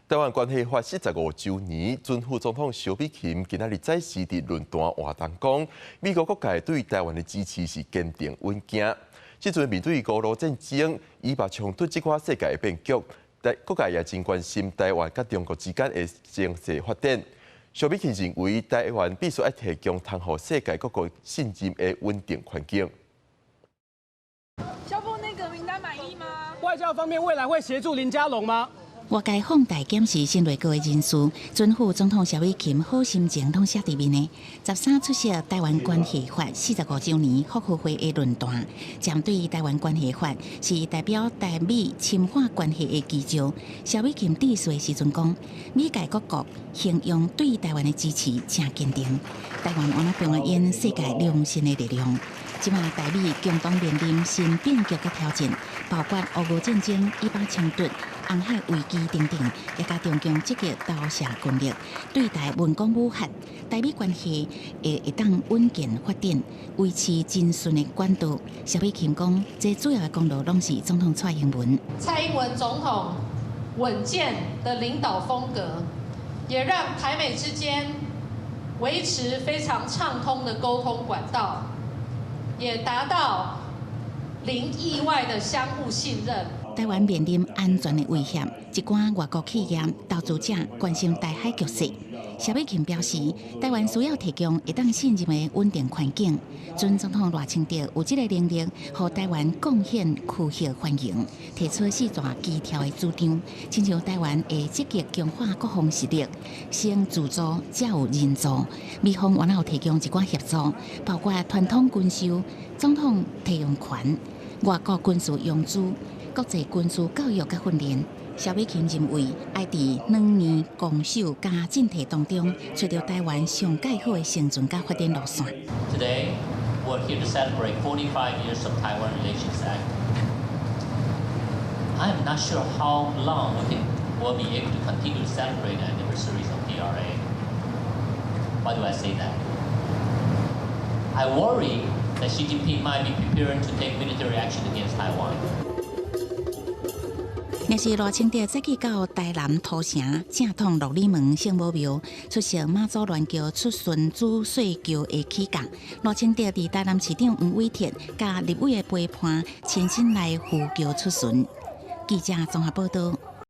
台湾关系法45周年，准副总统萧美琴今仔日再次伫论坛活动讲，美国各界对台湾的支持是坚定稳健。即阵面对俄乌战争、以巴冲突这款世界的变局，各界也真关心台湾甲中国之间的经济发展。萧美琴认为，台湾必须要提供通予世界各国信任的稳定环境。萧峰那个名单满意吗？外交方面未来会协助林佳龙吗？外界放大检视新内阁的人事，准副总统萧美琴好心情拢写伫面的。13出席台湾关系法45周年复活会的论坛，针对台湾关系法是代表台美深化关系的基石。萧美琴致辞的时阵讲，美界各国形容对台湾的支持正坚定，台湾往那表演世界良心的力量。即卖台美共同面临新变局嘅挑战，包括俄乌战争、以巴冲突、红海危机等等，也加中共积极投射军力，对台文攻武吓，台美关系会当稳健发展，维持真顺的管道。萧美琴讲，这主要的功劳拢是总统蔡英文。蔡英文总统稳健的领导风格，也让台美之间维持非常畅通的沟通管道。也达到零意外的相互信任。台湾面临安全的威胁，一寡外国企业、投资者关心台海局势。萧美琴表示，台湾需要提供会当信任的稳定环境。准总统赖清德有这个能力，和台湾贡献区域欢迎，提出4大基调的主张，亲像台湾会积极强化国防实力，先自助才有人助。美方原来有提供一寡协助，包括传统军售、总统提用权、外国军事用资、国际军事教育甲训练。萧美琴认为，要在2年攻守加进退当中，找到台湾上介好的生存甲发展路线。Today, we're here to celebrate 45 years of Taiwan Relations Act. I am not sure how long we'll be able to continue to celebrate the anniversaries of DRA. Why do I say that? I worry that Xi Jinping might be preparing to take military action against Taiwan. 若是赖清德早起到台南土城正统六里门圣母庙出席妈祖銮桥出巡主岁桥的起讲，赖清德伫台南市长黄伟哲甲立委的陪伴亲身来扶桥出巡。记者综合报道。